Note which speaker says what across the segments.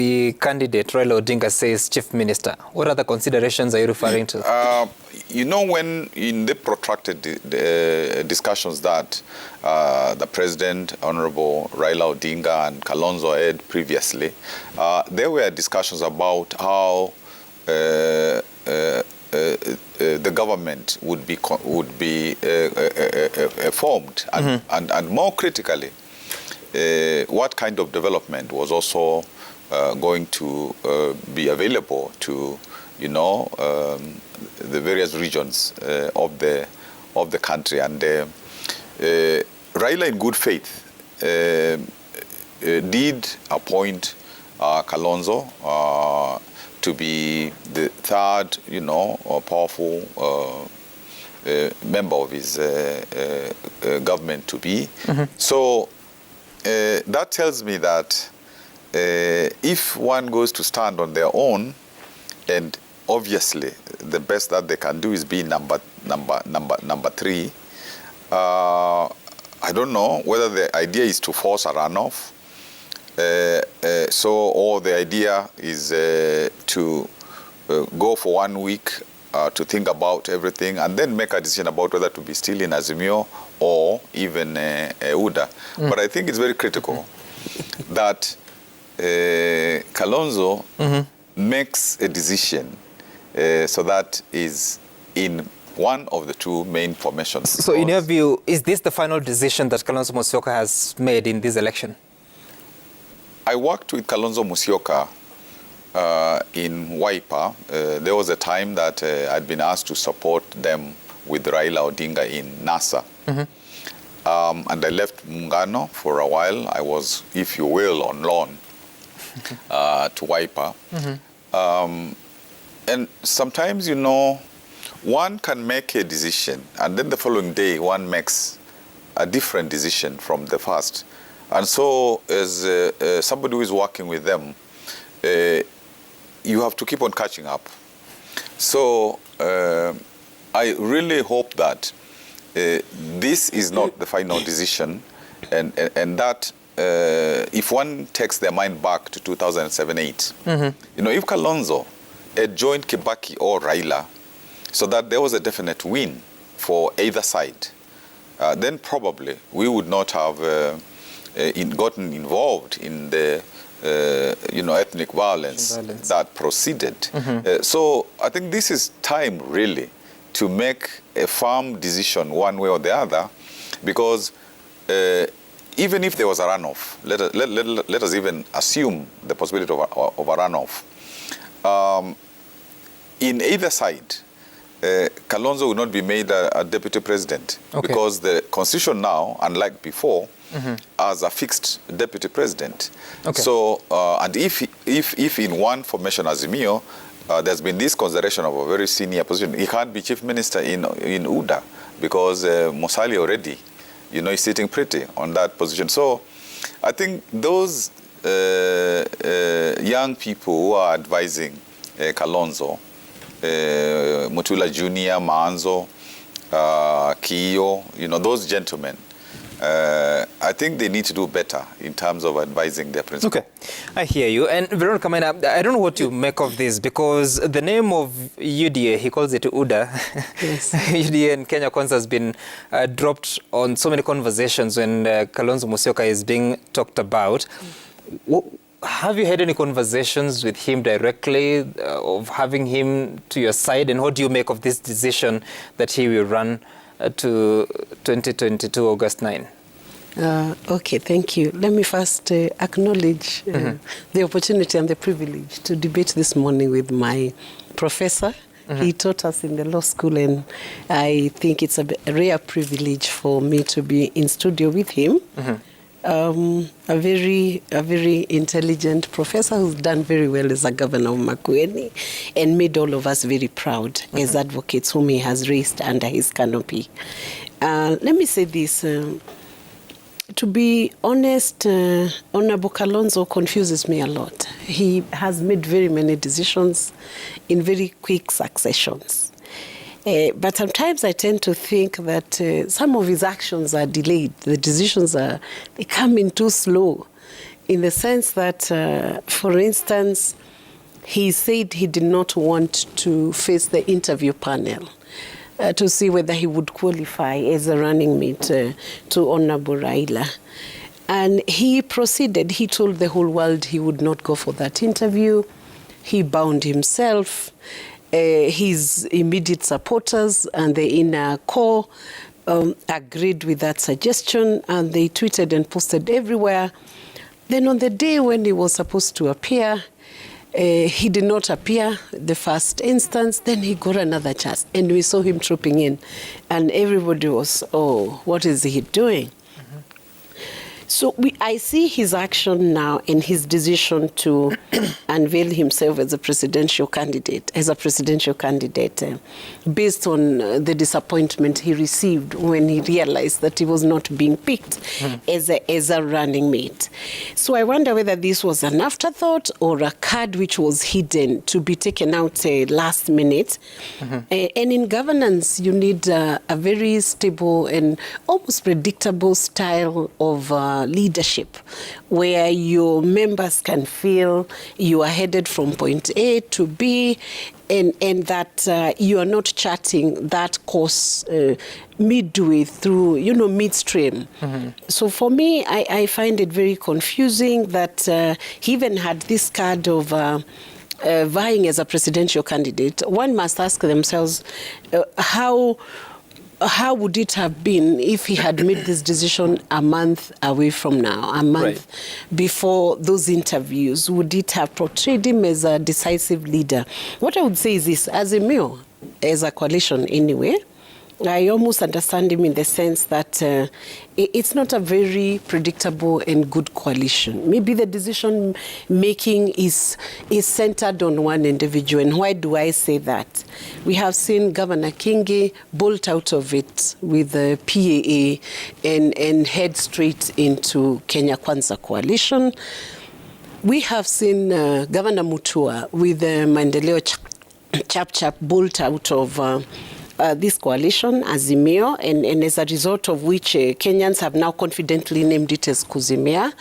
Speaker 1: The candidate, Raila Odinga, says Chief Minister. What other considerations are you referring to?
Speaker 2: You know, when in the protracted discussions that the President, Honorable Raila Odinga and Kalonzo had previously, there were discussions about how the government would be formed, and more critically, what kind of development was also going to be available to, you know, the various regions of the country. And Raila, in good faith, did appoint Kalonzo to be the third, you know, powerful member of his government to be. So that tells me that if one goes to stand on their own, and obviously the best that they can do is be number three, I don't know whether the idea is to force a runoff, or the idea is to go for 1 week to think about everything and then make a decision about whether to be still in Azimio or even UDA. But I think it's very critical that Kalonzo makes a decision so that is in one of the two main formations.
Speaker 1: So in your view, is this the final decision that Kalonzo Musyoka has made in this election?
Speaker 2: I worked with Kalonzo Musyoka in Wiper. There was a time that I'd been asked to support them with Raila Odinga in NASA. And I left Muungano for a while. I was, if you will, on loan to Wiper. And sometimes, you know, one can make a decision and then the following day one makes a different decision from the first. And so as somebody who is working with them, you have to keep on catching up. So I really hope that this is not the final decision, and that if one takes their mind back to 2007-8, you know, if Kalonzo had joined Kibaki or Raila, so that there was a definite win for either side, then probably we would not have gotten involved in the you know, ethnic violence that proceeded. So I think this is time really to make a firm decision one way or the other, because even if there was a runoff, let us even assume the possibility of a runoff. In either side, Kalonzo will not be made a deputy president, because the constitution now, unlike before, has a fixed deputy president. So, and if in one formation Azimio, there's been this consideration of a very senior position, he can't be chief minister in UDA, because Musalia already, you know, is sitting pretty on that position. So I think those young people who are advising Kalonzo, Mutula Jr., Maanzo, Kiyo, you know, those gentlemen, I think they need to do better in terms of advising their principal.
Speaker 1: Okay, I hear you. And Veronica, I don't know what you make of this, because the name of UDA, he calls it UDA. Yes. UDA in Kenya Kwanza has been dropped on so many conversations when Kalonzo Musyoka is being talked about. Have you had any conversations with him directly, of having him to your side? And what do you make of this decision that he will run to 2022 August 9?
Speaker 3: Okay, thank you. Let me first acknowledge the opportunity and the privilege to debate this morning with my professor. He taught us in the law school, and I think it's a rare privilege for me to be in studio with him. A very intelligent professor who's done very well as a governor of Makueni and made all of us very proud as advocates whom he has raised under his canopy. Let me say this. To be honest, Honorable Kalonzo confuses me a lot. He has made very many decisions in very quick successions. But sometimes I tend to think that some of his actions are delayed. The decisions they come in too slow. in the sense that, for instance, he said he did not want to face the interview panel to see whether he would qualify as a running mate to Honorable Raila. And he proceeded. He told the whole world he would not go for that interview. He bound himself. His immediate supporters and the inner core agreed with that suggestion, and they tweeted and posted everywhere. Then on the day when he was supposed to appear, he did not appear the first instance. Then he got another chance, and we saw him trooping in, and everybody was, oh, what is he doing? So I see his action now and his decision to unveil himself as a presidential candidate, based on the disappointment he received when he realized that he was not being picked as a running mate. So I wonder whether this was an afterthought or a card which was hidden to be taken out last minute. And in governance, you need a very stable and almost predictable style of leadership, where your members can feel you are headed from point A to B, and that you are not charting that course midway through, midstream. So for me, I find it very confusing that he even had this card of vying as a presidential candidate. One must ask themselves, how would it have been if he had made this decision a month away from now, a month before those interviews? Would it have portrayed him as a decisive leader? What I would say is this, as a coalition anyway, I almost understand him in the sense that it's not a very predictable and good coalition. Maybe the decision making is centered on one individual. And why do I say that? We have seen Governor Kingi bolt out of it with the PAA and head straight into Kenya Kwanza coalition. We have seen Governor Mutua with the Maendeleo Chap bolt out of this coalition, Azimio, and as a result of which Kenyans have now confidently named it as Kuzimia,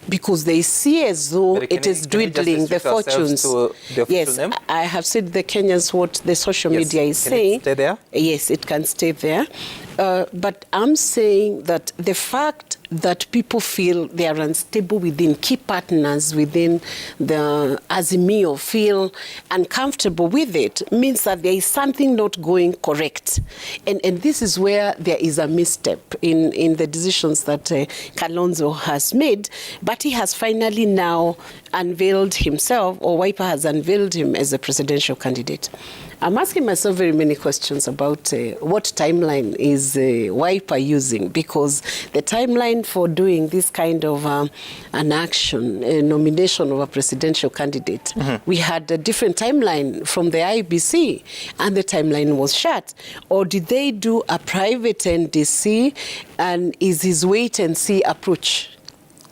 Speaker 3: because they see as though it is dwindling the fortunes. Yes, name? I have said the Kenyans what the social media is saying. It stay there? Yes, it can stay there. But I'm saying that the fact that people feel they are unstable within, key partners within the Azimio feel uncomfortable with it, means that there is something not going correct. And this is where there is a misstep in the decisions that Kalonzo has made. But he has finally now unveiled himself, or Wiper has unveiled him as a presidential candidate. I'm asking myself very many questions about what timeline is Wiper using, because the timeline for doing this kind of an action, a nomination of a presidential candidate, we had a different timeline from the IBC, and the timeline was shut. Or did they do a private NDC, and is his wait and see approach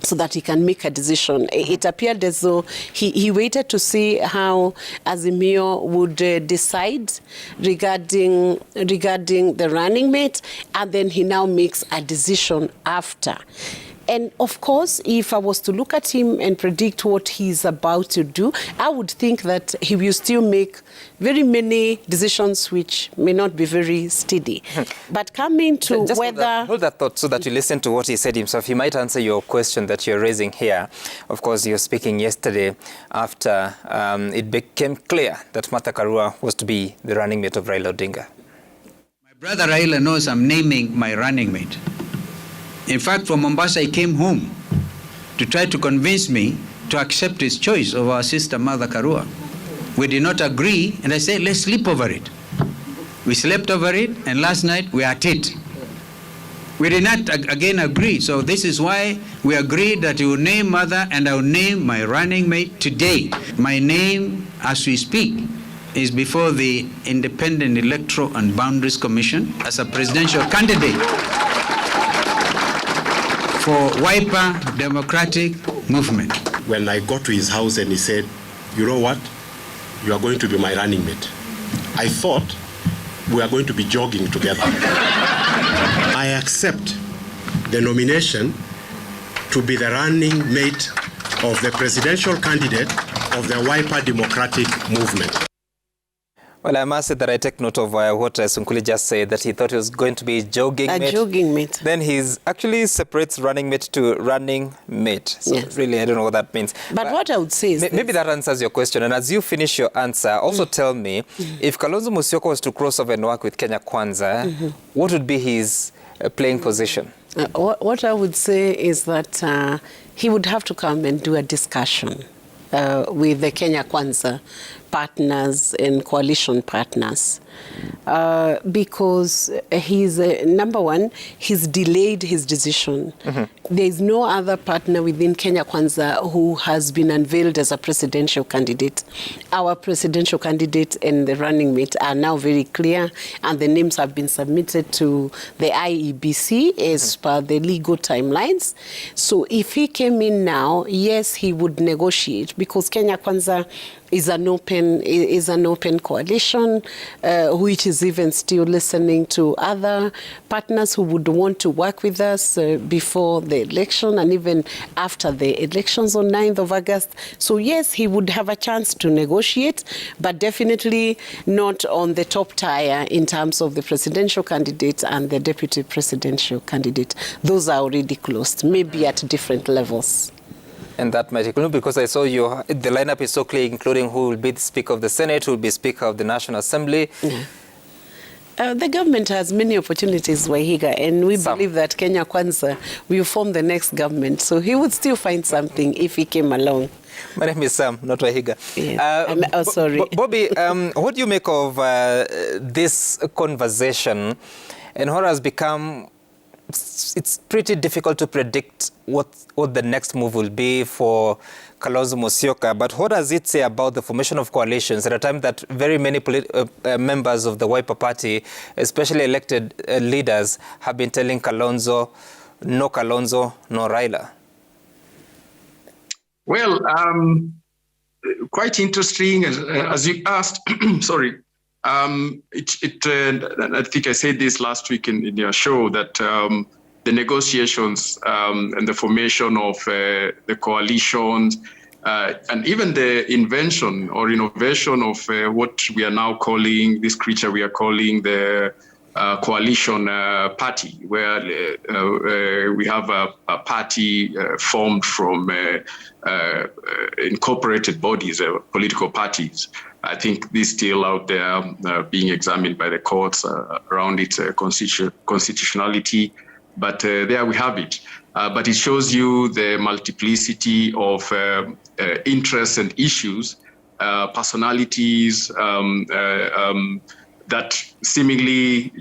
Speaker 3: so that he can make a decision? It appeared as though he waited to see how Azimio would decide regarding the running mate, and then he now makes a decision after. And of course, if I was to look at him and predict what he's about to do, I would think that he will still make very many decisions which may not be very steady. But coming to
Speaker 1: just
Speaker 3: whether...
Speaker 1: Hold that thought so that you listen to what he said himself. He might answer your question that you're raising here. Of course, you're speaking yesterday after it became clear that Martha Karua was to be the running mate of Raila Odinga.
Speaker 4: My brother Raila knows I'm naming my running mate. In fact, from Mombasa, he came home to try to convince me to accept his choice of our sister, Martha Karua. We did not agree, and I said, let's sleep over it. We slept over it, and last night we are at it. We did not again agree, so this is why we agreed that he will name Martha, and I will name my running mate today. My name, as we speak, is before the Independent Electoral and Boundaries Commission as a presidential candidate for Wiper Democratic Movement.
Speaker 5: When I got to his house and he said, you know what, you are going to be my running mate, I thought we are going to be jogging together. I accept the nomination to be the running mate of the presidential candidate of the Wiper Democratic Movement.
Speaker 1: Well, I must say that I take note of what Sunkuli just said, that he thought he was going to be jogging mate.
Speaker 3: A jogging mate.
Speaker 1: Then he's actually separates running mate to running mate. So
Speaker 3: yes.
Speaker 1: Really, I don't know what that means.
Speaker 3: But what I would say is
Speaker 1: maybe that answers your question. And as you finish your answer, also tell me, if Kalonzo Musyoka was to cross over and work with Kenya Kwanza, what would be his playing position?
Speaker 3: What I would say is that he would have to come and do a discussion with the Kenya Kwanza partners and coalition partners, because he's number one, he's delayed his decision. There is no other partner within Kenya Kwanza who has been unveiled as a presidential candidate. Our presidential candidate and the running mate are now very clear, and the names have been submitted to the IEBC as per the legal timelines. So if he came in now, yes, he would negotiate, because Kenya Kwanza is an open coalition, which is even still listening to other partners who would want to work with us before the election and even after the elections on 9th of August. So yes, he would have a chance to negotiate, but definitely not on the top tier in terms of the presidential candidate and the deputy presidential candidate. Those are already closed, maybe at different levels.
Speaker 1: And that might include, because I saw the lineup is so clear, including who will be the Speaker of the Senate, who will be Speaker of the National Assembly.
Speaker 3: The government has many opportunities, Wahiga, and we believe that Kenya Kwanza will form the next government. So he would still find something if he came along.
Speaker 1: My name is Sam, not Wahiga.
Speaker 3: Yes. Sorry.
Speaker 1: Bobby, what do you make of this conversation, and what has become... It's pretty difficult to predict what the next move will be for Kalonzo Musyoka, but what does it say about the formation of coalitions at a time that very many members of the Wiper Party, especially elected leaders, have been telling Kalonzo, no Raila?
Speaker 6: Well, quite interesting, as you asked, sorry. I think I said this last week in your show, that the negotiations and the formation of the coalitions and even the invention or innovation of what we are now calling, this creature we are calling the coalition party, where we have a party formed from incorporated bodies, political parties. I think this is still out there being examined by the courts around its constitutionality. But there we have it. But it shows you the multiplicity of interests and issues, personalities that seemingly,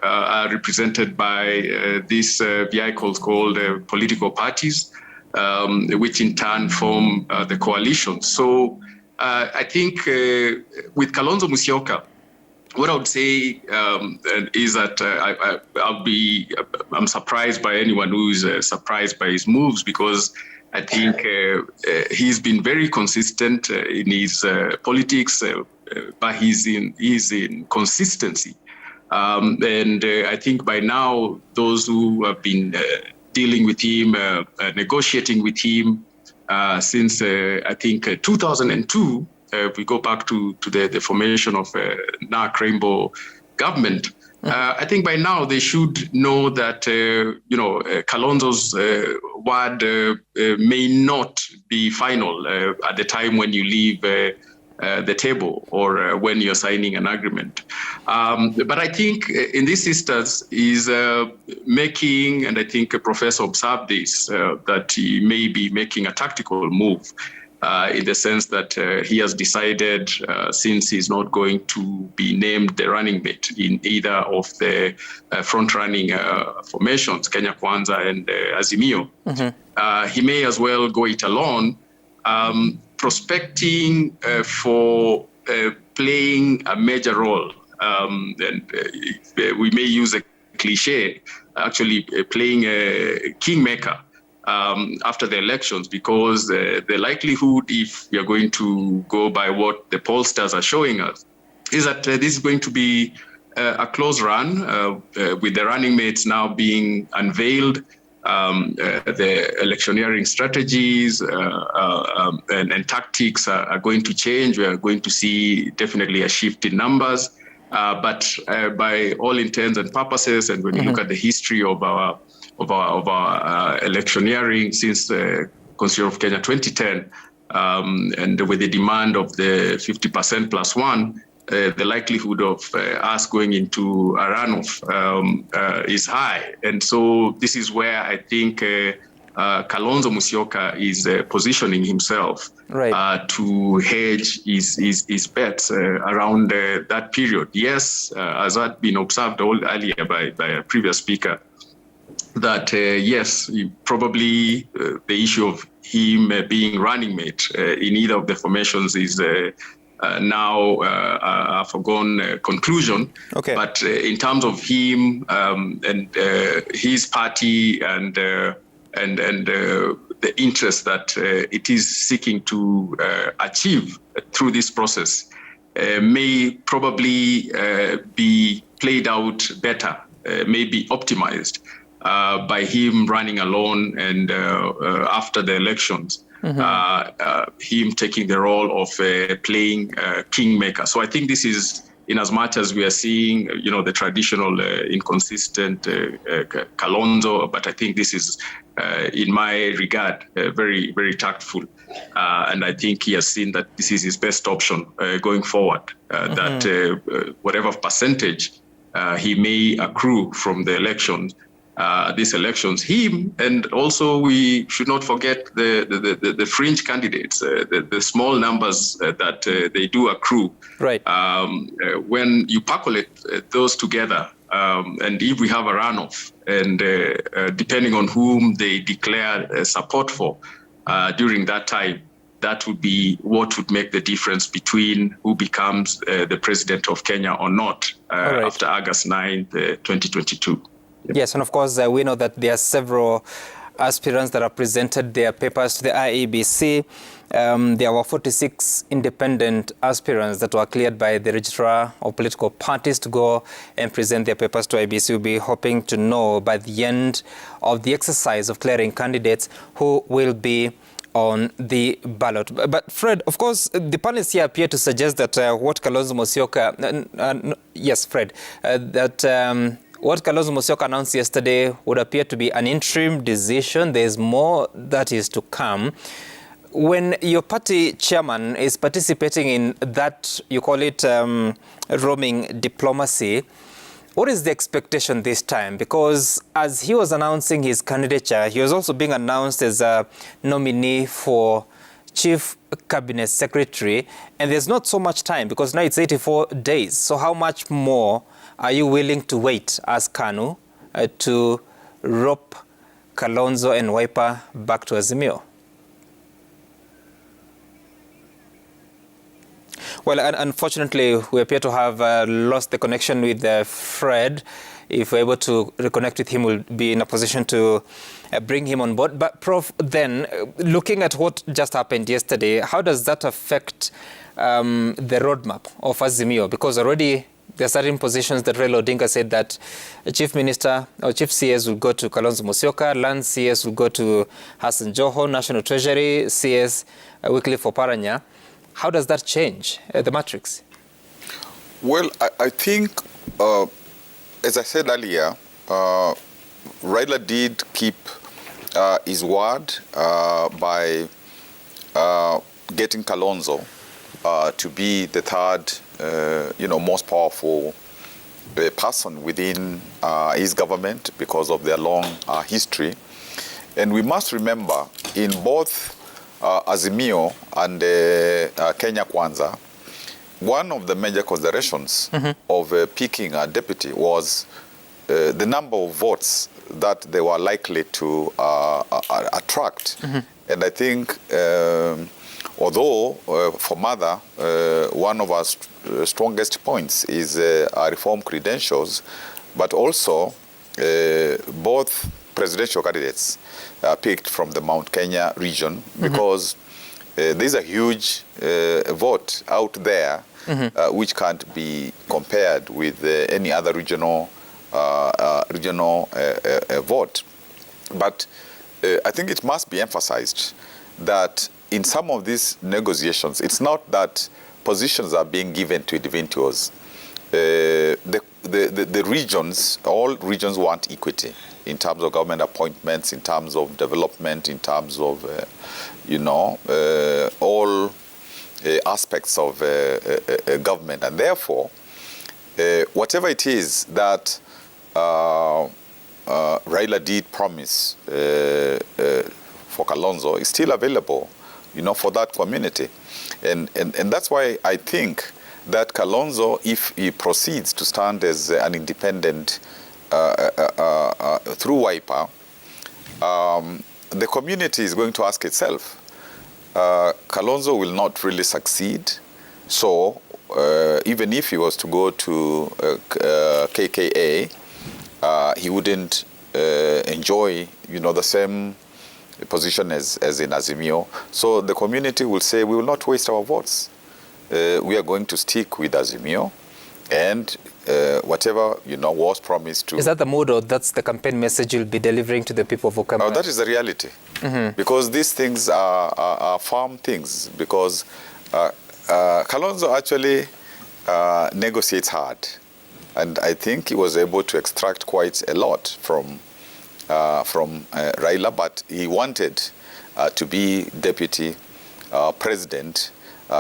Speaker 6: are represented by these vehicles called political parties, which in turn form the coalition. So I think with Kalonzo Musyoka, what I would say is that I'm surprised by anyone who is surprised by his moves, because I think he's been very consistent in his politics, but he's in consistency. And I think by now, those who have been dealing with him, negotiating with him since I think 2002, we go back to the formation of NARC Rainbow government. I think by now they should know that Kalonzo's word may not be final at the time when you leave the table or when you're signing an agreement. But I think in this instance is making, and I think a professor observed this, that he may be making a tactical move. In the sense that he has decided, since he's not going to be named the running mate in either of the front-running formations, Kenya Kwanza and Azimio, he may as well go it alone, prospecting for playing a major role. And we may use a cliche, actually playing a kingmaker after the elections, because the likelihood, if we are going to go by what the pollsters are showing us, is that this is going to be a close run, with the running mates now being unveiled, the electioneering strategies and tactics are going to change. We are going to see definitely a shift in numbers. But by all intents and purposes, and when you look at the history of our electioneering since the Constitution of Kenya 2010, and with the demand of the 50% plus one, the likelihood of us going into a runoff is high. And so this is where I think Kalonzo Musyoka is positioning himself to hedge his bets around that period. Yes, as had been observed earlier by a previous speaker, that yes, probably the issue of him being running mate in either of the formations is now a foregone conclusion.
Speaker 1: Okay.
Speaker 6: But in terms of him and his party and the interest that it is seeking to achieve through this process may probably be played out better, may be optimized by him running alone and after the elections, him taking the role of playing kingmaker. So I think this is, in as much as we are seeing, the traditional inconsistent Kalonzo, but I think this is, in my regard, very, very tactful. And I think he has seen that this is his best option going forward, that whatever percentage he may accrue from the elections, these elections, him, and also we should not forget the fringe candidates, the small numbers that they do accrue.
Speaker 1: Right.
Speaker 6: When you percolate those together, and if we have a runoff, and depending on whom they declare support for during that time, that would be what would make the difference between who becomes the president of Kenya or not after August 9th, 2022.
Speaker 1: Yes, and of course, we know that there are several aspirants that have presented their papers to the IEBC. There were 46 independent aspirants that were cleared by the registrar of political parties to go and present their papers to IEBC. We'll be hoping to know by the end of the exercise of clearing candidates who will be on the ballot. But Fred, of course, the panelists here appear to suggest that what Kalonzo Musyoka, yes, Fred, that what Kalonzo Musyoka announced yesterday would appear to be an interim decision. There's more that is to come. When your party chairman is participating in that, you call it roaming diplomacy, what is the expectation this time? Because as he was announcing his candidature, he was also being announced as a nominee for Chief Cabinet Secretary, and there's not so much time because now it's 84 days. So how much more are you willing to wait as KANU to rope Kalonzo and Wiper back to Azimio? Well, unfortunately, we appear to have lost the connection with Fred. If we're able to reconnect with him, we'll be in a position to bring him on board. But Prof, then, looking at what just happened yesterday, how does that affect the roadmap of Azimio? Because already there are certain positions that Raila Odinga said that Chief Minister or Chief CS will go to Kalonzo Musyoka, Land CS will go to Hassan Joho, National Treasury CS Wycliffe Oparanya. How does that change the matrix?
Speaker 2: Well, I think, as I said earlier, Raila did keep his word by getting Kalonzo to be the third, most powerful person within his government because of their long history. And we must remember, in both Azimio and Kenya Kwanza, one of the major considerations of picking a deputy was the number of votes that they were likely to attract. And I think, although for Mother, one of our strongest points is our reform credentials, but also both presidential candidates picked from the Mount Kenya region, because there's a huge vote out there which can't be compared with any other regional vote. But I think it must be emphasized that in some of these negotiations, it's not that positions are being given to individuals. The regions, all regions want equity in terms of government appointments, in terms of development, in terms of, all aspects of government. And therefore, whatever it is that Raila did promise for Kalonzo is still available, for that community. And that's why I think that Kalonzo, if he proceeds to stand as an independent through Wiper, the community is going to ask itself, Kalonzo will not really succeed, so even if he was to go to KKA, he wouldn't enjoy, the same position as in Azimio. So the community will say, we will not waste our votes. We are going to stick with Azimio, and whatever was promised to.
Speaker 1: Is that the mood, or that's the campaign message you'll be delivering to the people of Okamba?
Speaker 2: That is the reality, because these things are firm things. Because Kalonzo actually negotiates hard, and I think he was able to extract quite a lot from Raila, but he wanted to be deputy president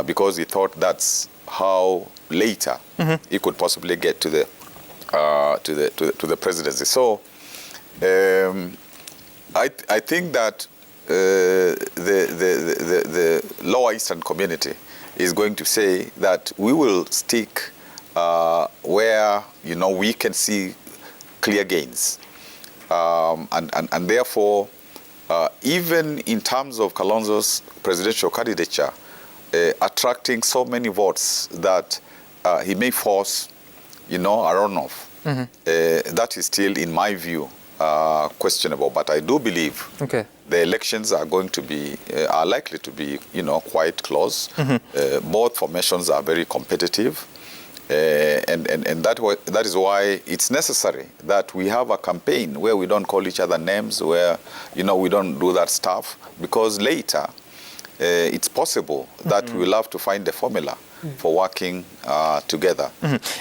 Speaker 2: because he thought that's how later he could possibly get to the presidency. So I think that the lower eastern community is going to say that we will stick where we can see clear gains, and therefore even in terms of Kalonzo's presidential candidature, attracting so many votes that he may force a runoff. That is still, in my view, questionable. But I do believe the elections are going to be are likely to be quite close. Both formations are very competitive, and that is why it's necessary that we have a campaign where we don't call each other names, where we don't do that stuff, because later it's possible that we will have to find a formula for working together.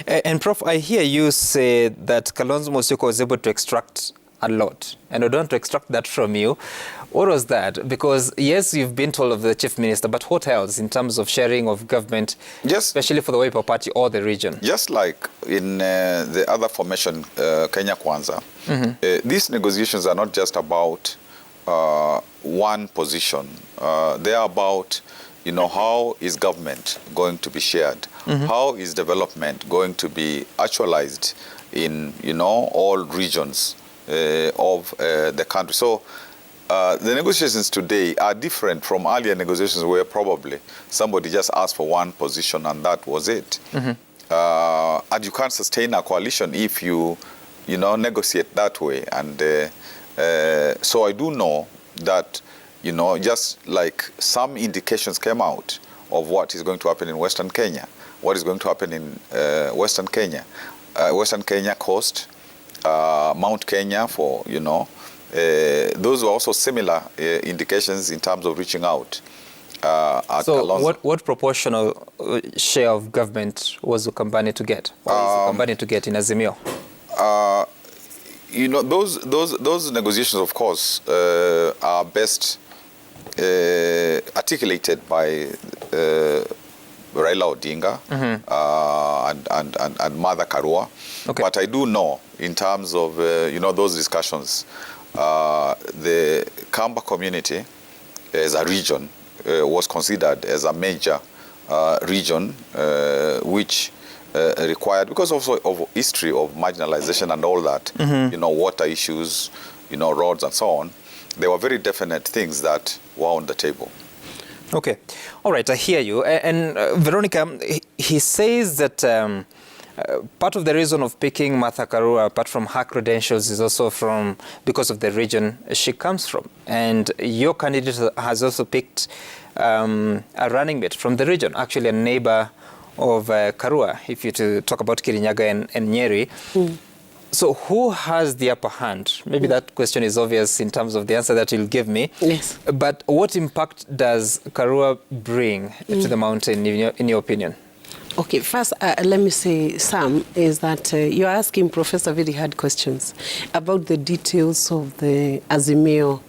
Speaker 1: And Prof, I hear you say that Kalonzo Musyoka was able to extract a lot, and I don't want to extract that from you. What was that? Because yes, you've been told of the chief minister, but what else in terms of sharing of government, especially for the Wiper Party or the region? Just like
Speaker 2: in the other formation, Kenya Kwanza, these negotiations are not just about one position. They are about, how is government going to be shared? How is development going to be actualized in, all regions of the country? So the negotiations today are different from earlier negotiations where probably somebody just asked for one position and that was it. And you can't sustain a coalition if you, negotiate that way. And so I do know that, just like some indications came out of what is going to happen in Western Kenya, what is going to happen in Western Kenya coast, Mount Kenya for, those were also similar indications in terms of reaching out. So what proportional share of government was Ukambani to get, or is Ukambani to get in Azimio? Those negotiations, of course, are best articulated by Raila Odinga and Martha Karua. But I do know, in terms of those discussions, the Kamba community as a region was considered as a major region, which required, because also of history of marginalization and all that, water issues, roads and so on. There were very definite things that were on the table. Okay. All right, I hear you. And Veronica, he says that part of the reason of picking Martha Karua, apart from her credentials, is also because of the region she comes from. And your candidate has also picked a running mate from the region, actually a neighbor of Karua, if you to talk about Kirinyaga and Nyeri.
Speaker 1: So who has the upper hand? Maybe that question is obvious in terms of the answer that you'll give me.
Speaker 3: Yes.
Speaker 1: But what impact does Karua bring to the mountain, in your opinion?
Speaker 3: Okay, first, let me say, Sam, is that you're asking Professor very hard questions about the details of the Azimio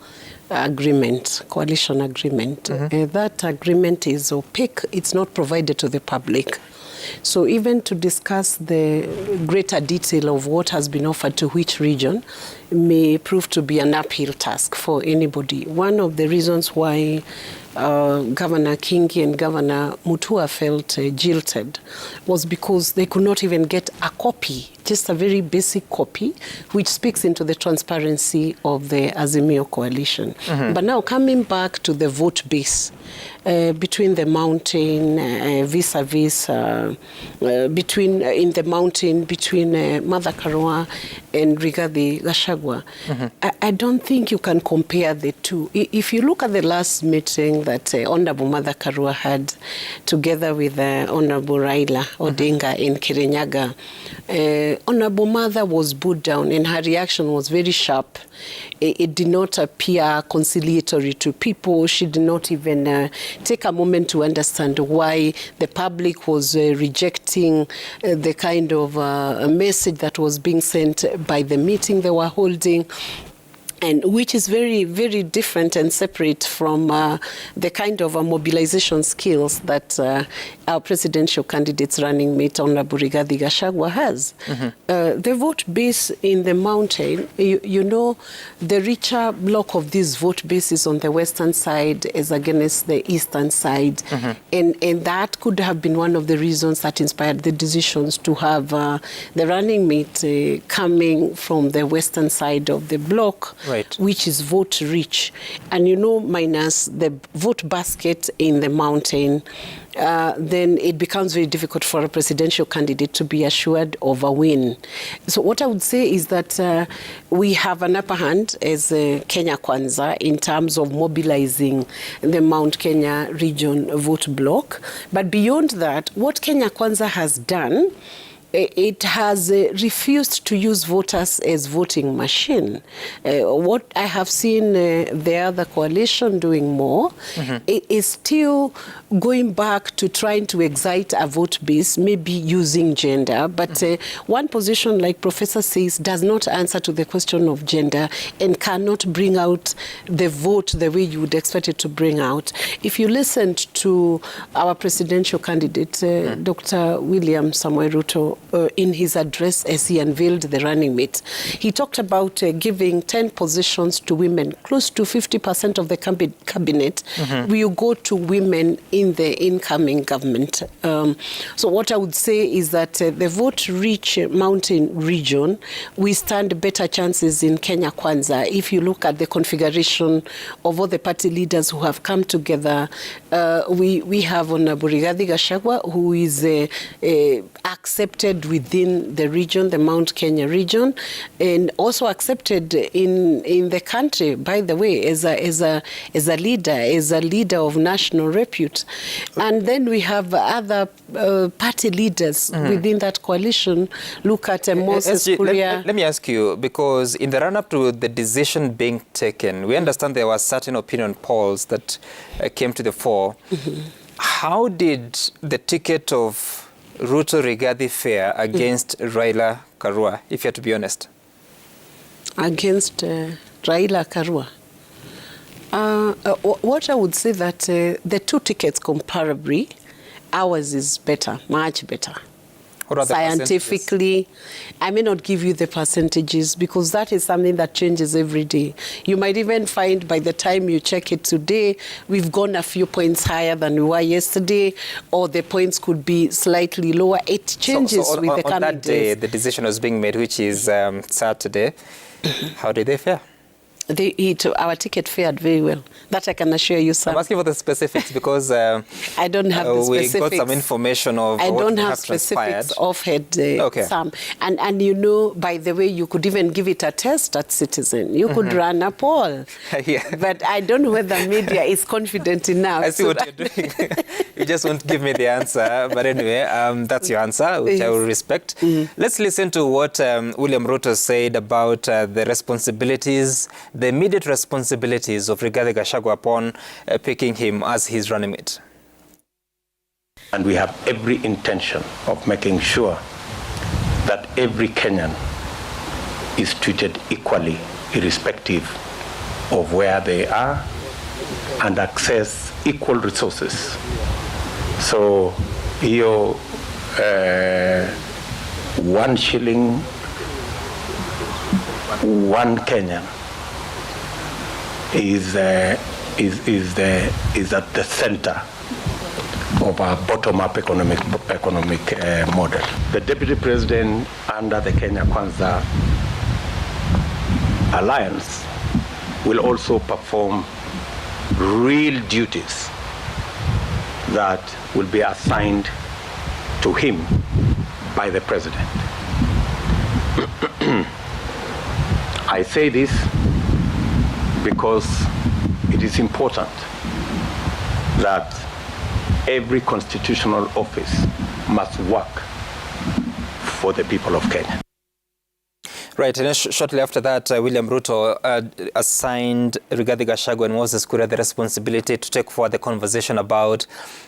Speaker 3: agreement, coalition agreement. That agreement is opaque. It's not provided to the public. So even to discuss the greater detail of what has been offered to which region may prove to be an uphill task for anybody. One of the reasons why Governor Kingi and Governor Mutua felt jilted was because they could not even get a copy, just a very basic copy, which speaks into the transparency of the Azimio coalition. But now coming back to the vote base, between the mountain, vis-a-vis, between in the mountain, between Martha Karua and Rigathi Gachagua, I don't think you can compare the two. If you look at the last meeting that Honorable Martha Karua had together with Honorable Raila Odinga in Kirinyaga, Honorable Martha was bowed down and her reaction was very sharp. It did not appear conciliatory to people. She did not even take a moment to understand why the public was rejecting the kind of message that was being sent by the meeting they were holding, and which is very, very different and separate from the kind of mobilization skills that our presidential candidate's running mate, Honorable Rigathi Gachagua, has. The vote base in the mountain, you know, the richer block of this vote base is on the western side as against the eastern side. And that could have been one of the reasons that inspired the decisions to have the running mate coming from the western side of the block.
Speaker 1: Right.
Speaker 3: Which is vote rich. And you know, minus the vote basket in the mountain, then it becomes very difficult for a presidential candidate to be assured of a win. So what I would say is that we have an upper hand as Kenya Kwanza in terms of mobilizing the Mount Kenya region vote block. But beyond that, what Kenya Kwanza has done, it has refused to use voters as voting machine. What I have seen the other coalition doing more is still going back to trying to excite a vote base, maybe using gender. But one position, like Professor says, does not answer to the question of gender and cannot bring out the vote the way you would expect it to bring out. If you listened to our presidential candidate, Dr. William Samoei Ruto, in his address as he unveiled the running mate, he talked about giving 10 positions to women. Close to 50% of the cabinet will go to women in the incoming government. So what I would say is that the vote-rich mountain region, we stand better chances in Kenya Kwanza. If you look at the configuration of all the party leaders who have come together, we have Honorable Rigathi Gachagua, who is accepted within the region, the Mount Kenya region, and also accepted in the country, by the way, as a leader of national repute. And then we have other party leaders within that coalition. Look at Moses Kuria.
Speaker 1: Let me ask you, because in the run-up to the decision being taken, we understand there were certain opinion polls that came to the fore. How did the ticket of Ruto Rigathi fare against Raila Karua, if you have to be honest?
Speaker 3: Against Raila Karua? What I would say that the two tickets comparably, ours is better, much better. Scientifically, I may not give you the percentages because that is something that changes every day. You might even find by the time you check it today, we've gone a few points higher than we were yesterday, or the points could be slightly lower. It changes with the coming
Speaker 1: days. On that day, the decision was being made, which is Saturday. How did they fare?
Speaker 3: our ticket fared very well. That I can assure you, sir.
Speaker 1: I'm asking for the specifics because
Speaker 3: I don't have the specifics.
Speaker 1: We got some information of
Speaker 3: I
Speaker 1: what
Speaker 3: don't have
Speaker 1: transpired.
Speaker 3: specifics offhand,
Speaker 1: Okay.
Speaker 3: Sam. And you know, by the way, you could even give it a test at Citizen. You could run a poll.
Speaker 1: Yeah.
Speaker 3: But I don't know whether media is confident enough.
Speaker 1: I see what you're doing. You just won't give me the answer. But anyway, that's your answer, which I will respect. Let's listen to what William Ruto said about the responsibilities, the immediate responsibilities of Rigathi Gachagua upon picking him as his running mate.
Speaker 7: And we have every intention of making sure that every Kenyan is treated equally, irrespective of where they are, and access equal resources. So, hiyo 1 shilling, 1 Kenyan is at the center of our bottom-up economic model. The Deputy President under the Kenya Kwanza Alliance will also perform real duties that will be assigned to him by the President. I say this because it is important that every constitutional office must work for the people of Kenya.
Speaker 1: Right, and shortly after that, William Ruto assigned Rigathi Gachagua and Moses Kuria the responsibility to take forward the conversation about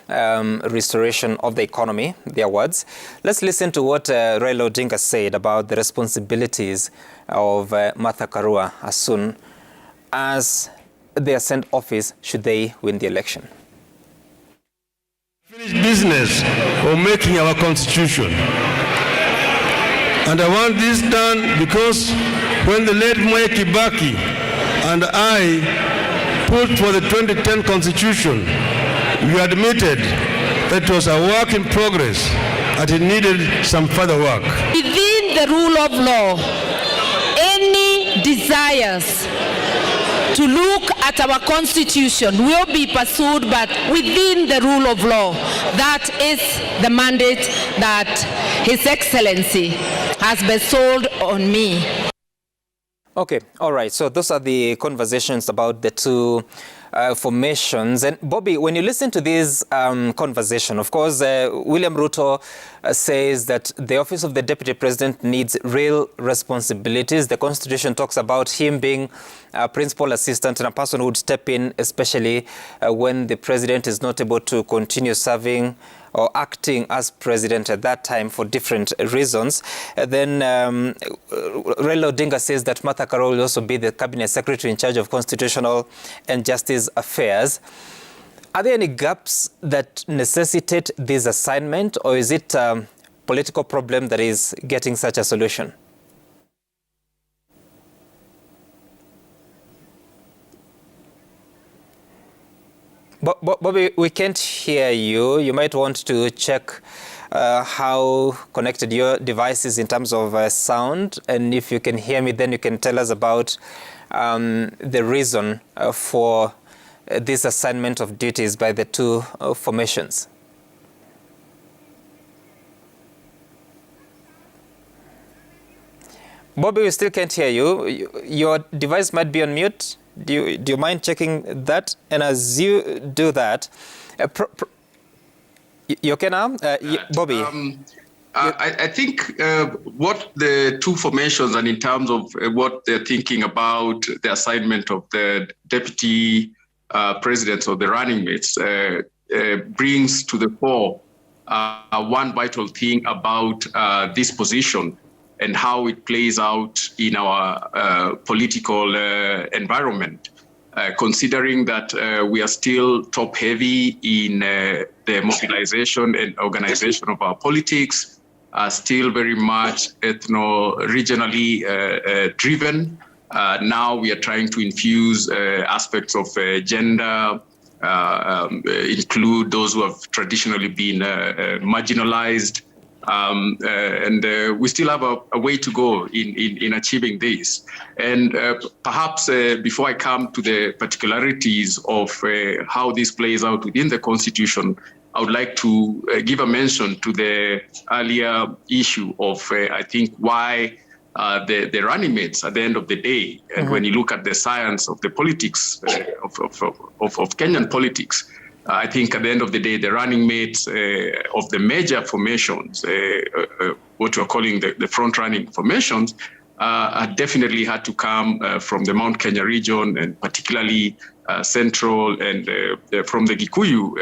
Speaker 1: restoration of the economy, their words. Let's listen to what Raila Odinga said about the responsibilities of Martha Karua as soon as they ascend office should they win the election.
Speaker 8: Finish business of making our constitution. And I want this done because when the late Mwai Kibaki and I put for the 2010 constitution, we admitted that it was a work in progress and it needed some further work.
Speaker 9: Within the rule of law, any desires to look at our constitution will be pursued, but within the rule of law. That is the mandate that His Excellency has bestowed on me.
Speaker 1: Okay, all right. So those are the conversations about the two formations. And Bobby, when you listen to this conversation, of course, William Ruto says that the office of the Deputy President needs real responsibilities. The Constitution talks about him being a principal assistant and a person who would step in, especially when the President is not able to continue serving or acting as president at that time for different reasons. Then Raila Odinga says that Martha Karua will also be the cabinet secretary in charge of constitutional and justice affairs. Are there any gaps that necessitate this assignment, or is it a political problem that is getting such a solution? Bobby, we can't hear you. You might want to check how connected your device is in terms of sound. And if you can hear me, then you can tell us about the reason for this assignment of duties by the two formations. Bobby, we still can't hear you. Your device might be on mute. Do you mind checking that? And as you do that, you okay now? Bobby?
Speaker 6: I think what the two formations and in terms of what they're thinking about the assignment of the deputy presidents or the running mates brings to the fore one vital thing about this position and how it plays out in our political environment, considering that we are still top-heavy in the mobilization and organization of our politics, are still very much ethno-regionally driven. Now we are trying to infuse aspects of gender, include those who have traditionally been marginalized, We still have a way to go in achieving this. And perhaps before I come to the particularities of how this plays out within the Constitution, I would like to give a mention to the earlier issue of, I think, why the running mates at the end of the day, and when you look at the science of the politics of Kenyan politics, I think at the end of the day, the running mates of the major formations, what we're calling the front-running formations, definitely had to come from the Mount Kenya region, and particularly central and from the Gikuyu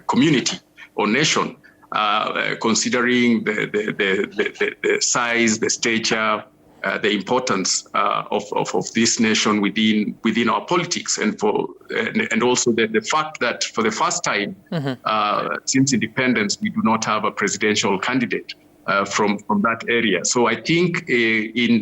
Speaker 6: community or nation, considering the size, the stature, the importance of this nation within our politics, and also the fact that for the first time since independence, we do not have a presidential candidate from that area. So I think in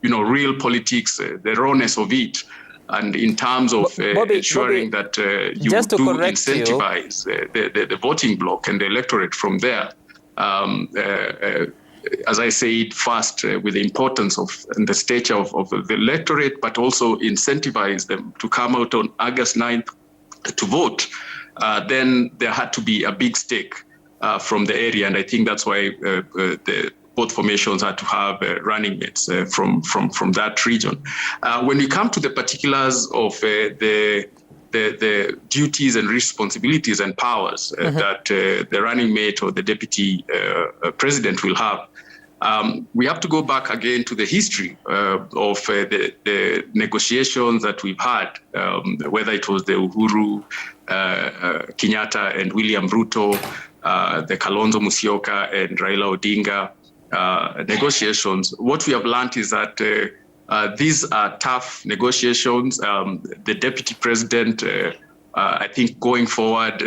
Speaker 6: real politics, the rawness of it, and in terms of ensuring that you do incentivize the voting bloc and the electorate from there. As I said, first, with the importance of and the stature of the electorate, but also incentivize them to come out on August 9th to vote, then there had to be a big stake from the area. And I think that's why both formations had to have running mates from that region. When we come to the particulars of the duties and responsibilities and powers that the running mate or the deputy president will have, we have to go back again to the history of the negotiations that we've had, whether it was the Uhuru, Kenyatta and William Ruto, the Kalonzo Musyoka and Raila Odinga negotiations. What we have learned is that these are tough negotiations. The deputy president, I think going forward,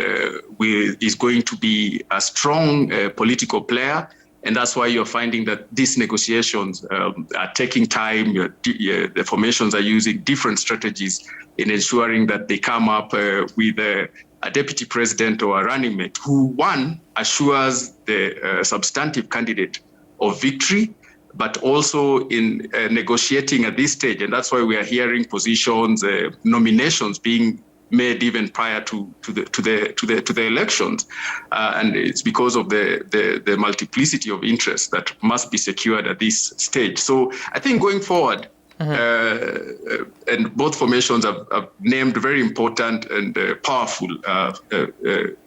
Speaker 6: is going to be a strong political player. And that's why you're finding that these negotiations are taking time. The formations are using different strategies in ensuring that they come up with a deputy president or a running mate who, one, assures the substantive candidate of victory, but also in negotiating at this stage. And that's why we are hearing positions, nominations being made even prior to the elections, and it's because of the multiplicity of interests that must be secured at this stage. So I think going forward, and both formations have named very important and powerful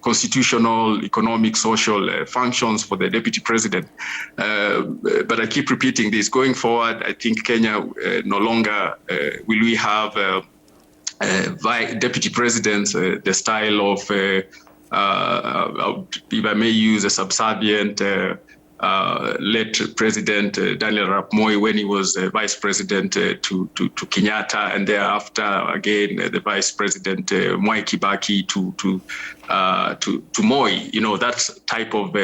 Speaker 6: constitutional, economic, social functions for the deputy president. But I keep repeating this. Going forward, I think Kenya no longer will we have deputy presidents, the style of, if I may use a subservient, late President Daniel Arap Moi when he was vice president to Kenyatta, and thereafter again the vice president Mwai Kibaki to Moi. You know, that type of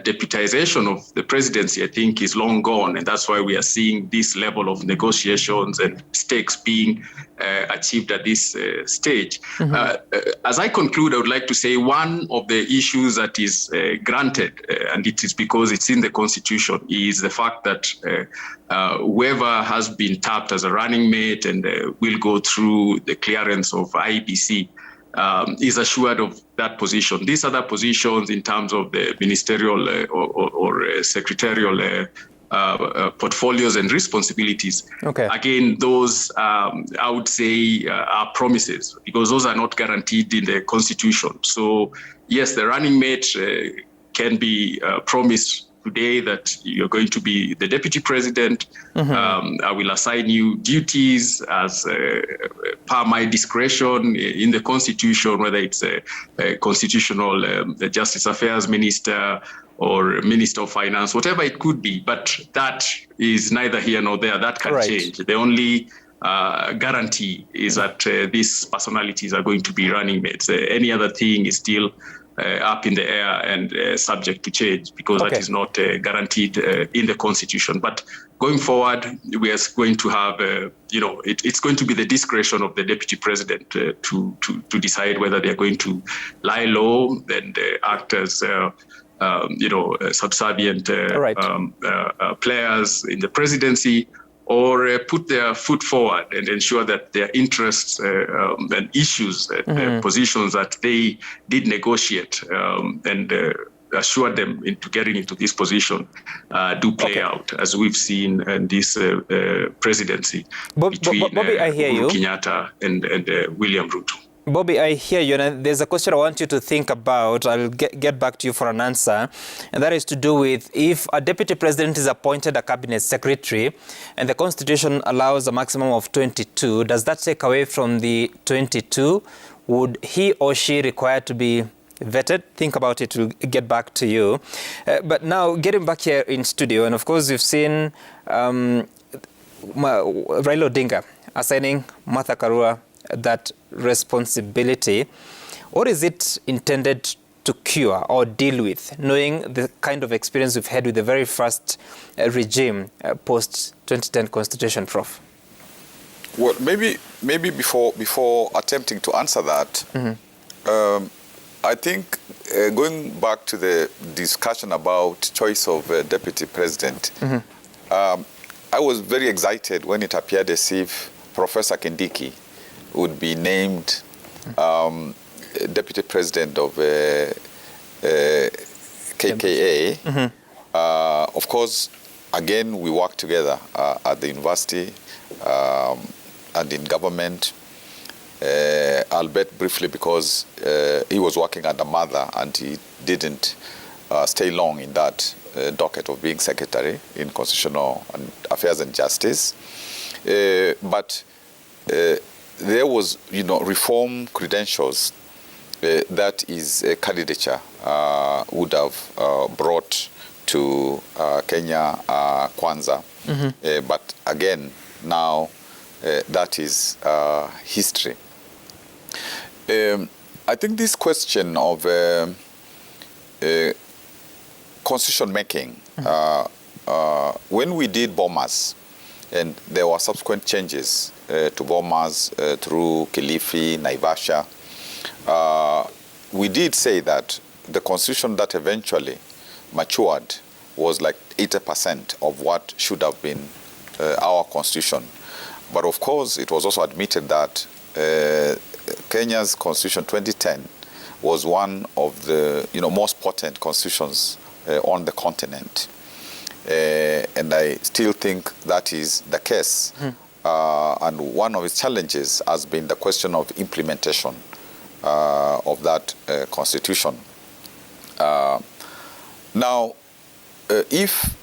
Speaker 6: deputization of the presidency, I think, is long gone, and that's why we are seeing this level of negotiations and stakes being achieved at this stage. As I conclude, I would like to say one of the issues that is granted, and it is because it's in the Constitution, is the fact that whoever has been tapped as a running mate and will go through the clearance of IEBC is assured of that position. These other positions in terms of the ministerial or secretarial portfolios and responsibilities. Again, those I would say are promises, because those are not guaranteed in the Constitution. So yes, the running mate can be promised today that you're going to be the deputy president. I will assign you duties as per my discretion in the Constitution, whether it's a constitutional justice affairs minister or minister of finance, whatever it could be. But that is neither here nor there. That can change. The only guarantee is that these personalities are going to be running mates. Any other thing is still up in the air and subject to change, because that is not guaranteed in the Constitution. But going forward, we are going to have, it's going to be the discretion of the deputy president to decide whether they are going to lie low and act as subservient
Speaker 1: Right.
Speaker 6: players in the presidency, or put their foot forward and ensure that their interests and issues, positions that they did negotiate and assure them into getting into this position do play out, as we've seen in this presidency between
Speaker 1: Bobby, I hear
Speaker 6: Uhuru
Speaker 1: you.
Speaker 6: Kenyatta and William Ruto.
Speaker 1: Bobby, I hear you, and there's a question I want you to think about. I'll get back to you for an answer, and that is to do with if a deputy president is appointed a cabinet secretary and the constitution allows a maximum of 22, does that take away from the 22? Would he or she require to be vetted? Think about it, we'll get back to you. But now, getting back here in studio, and of course you've seen Raila Odinga assigning Martha Karua that responsibility. What is it intended to cure or deal with, knowing the kind of experience we've had with the very first regime post-2010 constitution, Prof?
Speaker 2: Well, maybe before attempting to answer that, I think going back to the discussion about choice of deputy president, I was very excited when it appeared as if Professor Kindiki would be named deputy president of KKA. Of course, again, we work together at the university and in government, albeit briefly because he was working under Mother and he didn't stay long in that docket of being secretary in Constitutional Affairs and Justice. But there was, reform credentials that his candidature would have brought to Kenya Kwanza. But again, now that is history. I think this question of constitution making, when we did Bomas, and there were subsequent changes to Bomas through Kilifi, Naivasha, we did say that the constitution that eventually matured was like 80% of what should have been our constitution. But of course, it was also admitted that Kenya's constitution 2010 was one of the most potent constitutions on the continent. And I still think that is the case. And one of its challenges has been the question of implementation of that constitution. Now, if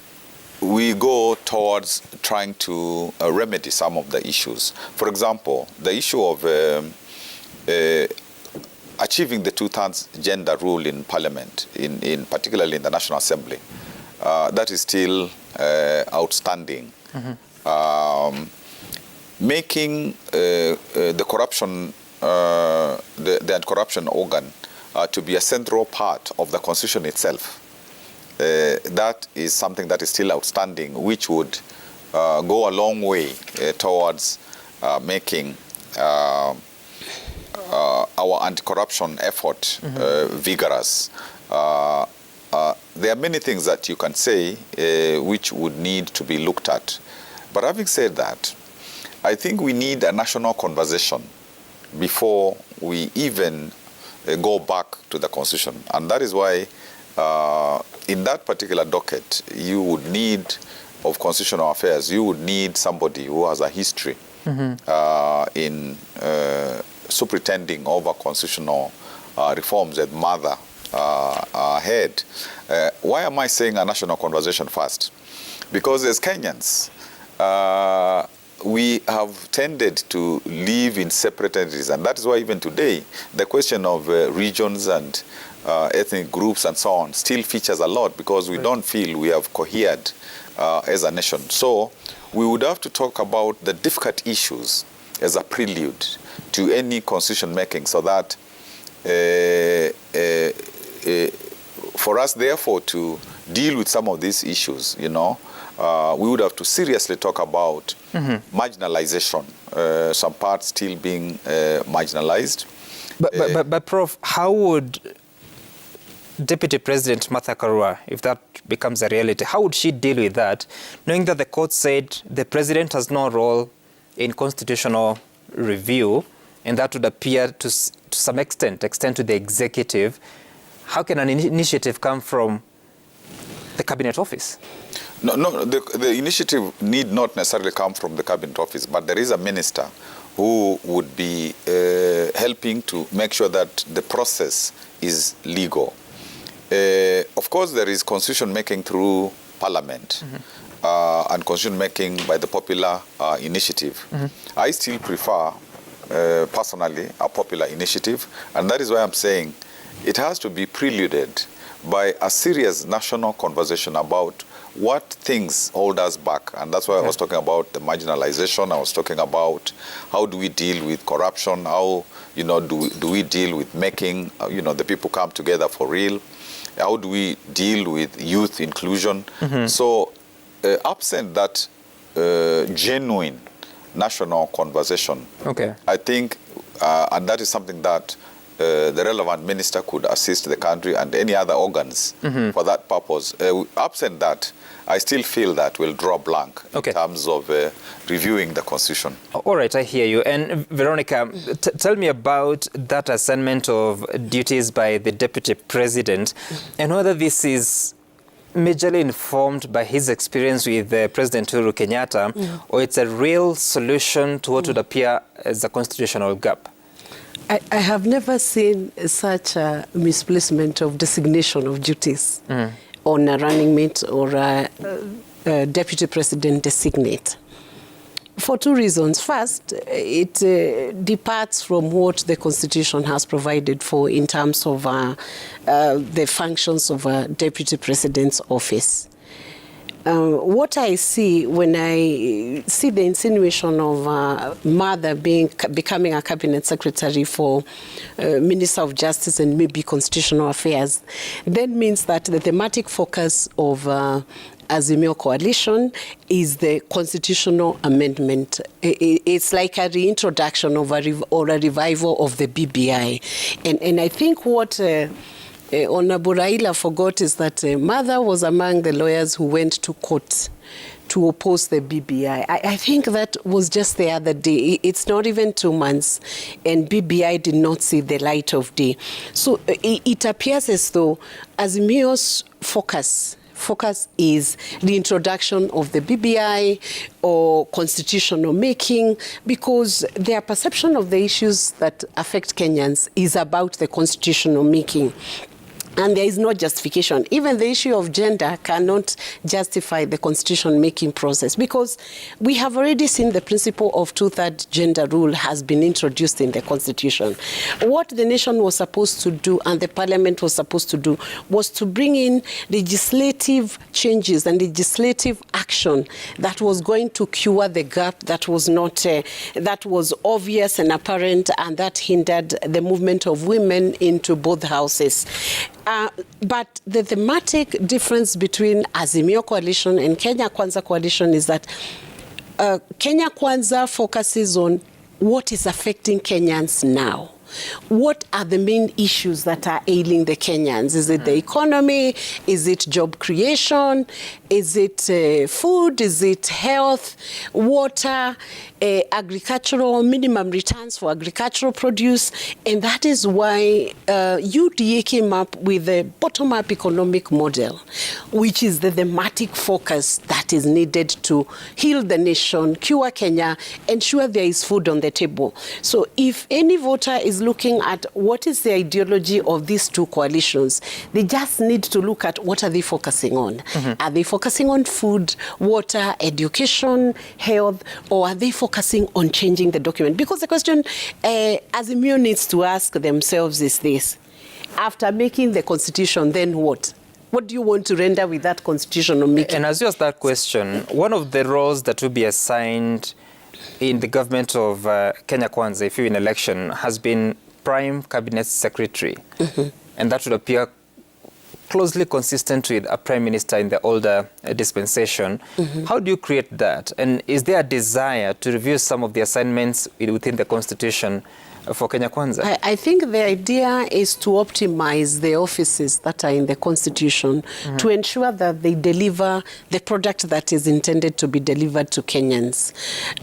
Speaker 2: we go towards trying to remedy some of the issues, for example, the issue of achieving the two-thirds gender rule in Parliament, particularly in the National Assembly, that is still outstanding. Making the corruption, the anti-corruption organ to be a central part of the constitution itself, that is something that is still outstanding, which would go a long way towards making our anti-corruption effort vigorous. There are many things that you can say which would need to be looked at. But having said that, I think we need a national conversation before we even go back to the constitution. And that is why in that particular docket, you would need, of constitutional affairs, you would need somebody who has a history in superintending over constitutional reforms that Mother had. Why am I saying a national conversation first? Because as Kenyans, we have tended to live in separate entities, and that is why even today, the question of regions and ethnic groups and so on still features a lot, because we don't feel we have cohered as a nation. So we would have to talk about the difficult issues as a prelude to any constitution making, so that for us, therefore, to deal with some of these issues, we would have to seriously talk about marginalization, some parts still being marginalized.
Speaker 1: But Prof, how would Deputy President Martha Karua, if that becomes a reality, how would she deal with that, knowing that the court said the president has no role in constitutional review, and that would appear to some extent to the executive? How can an initiative come from the cabinet office?
Speaker 2: No, the initiative need not necessarily come from the cabinet office, but there is a minister who would be helping to make sure that the process is legal. Of course, there is constitution making through parliament, and constitution making by the popular initiative. I still prefer, personally, a popular initiative, and that is why I'm saying it has to be preluded by a serious national conversation about what things hold us back. And that's why I was talking about the marginalization. I was talking about how do we deal with corruption, how do we deal with making the people come together for real, how do we deal with youth inclusion. So absent that genuine national conversation, I think, and that is something that the relevant minister could assist the country and any other organs for that purpose. Absent that, I still feel that we'll draw blank in terms of reviewing the constitution.
Speaker 1: All right, I hear you. And Veronica, tell me about that assignment of duties by the deputy president, and whether this is majorly informed by his experience with President Uhuru Kenyatta, or it's a real solution to what would appear as a constitutional gap.
Speaker 3: I have never seen such a misplacement of designation of duties on a running mate or a deputy president designate. For two reasons. First, it departs from what the Constitution has provided for in terms of the functions of a deputy president's office. What I see when I see the insinuation of mother becoming a cabinet secretary for Minister of Justice and maybe Constitutional Affairs, that means that the thematic focus of Azimio coalition is the constitutional amendment. It's like a reintroduction of or a revival of the BBI. And I think what Honorable Raila forgot is that mother was among the lawyers who went to court to oppose the BBI. I think that was just the other day. It's not even 2 months, and BBI did not see the light of day. So it appears as though Azimio's focus is the introduction of the BBI or constitutional making, because their perception of the issues that affect Kenyans is about the constitutional making. And there is no justification. Even the issue of gender cannot justify the constitution-making process, because we have already seen the principle of two-thirds gender rule has been introduced in the Constitution. What the nation was supposed to do and the Parliament was supposed to do was to bring in legislative changes and legislative action that was going to cure the gap that was not that was obvious and apparent, and that hindered the movement of women into both houses. But the thematic difference between Azimio Coalition and Kenya Kwanza Coalition is that Kenya Kwanza focuses on what is affecting Kenyans now. What are the main issues that are ailing the Kenyans? Is it the economy? Is it job creation? Is it food? Is it health, water, agricultural, minimum returns for agricultural produce? And that is why UDA came up with a bottom-up economic model, which is the thematic focus that is needed to heal the nation, cure Kenya, ensure there is food on the table. So if any voter is looking at what is the ideology of these two coalitions, they just need to look at what are they focusing on. Are they focusing on food, water, education, health, or are they focusing on changing the document? Because the question Azimio needs to ask themselves is this: after making the constitution, then what? What do you want to render with that constitutional making?
Speaker 1: And as you ask that question, one of the roles that will be assigned in the government of Kenya Kwanza, if you're in election, has been Prime Cabinet Secretary. And that would appear closely consistent with a Prime Minister in the older dispensation. How do you create that? And is there a desire to review some of the assignments within the Constitution for Kenya Kwanza?
Speaker 3: I think the idea is to optimize the offices that are in the Constitution to ensure that they deliver the product that is intended to be delivered to Kenyans.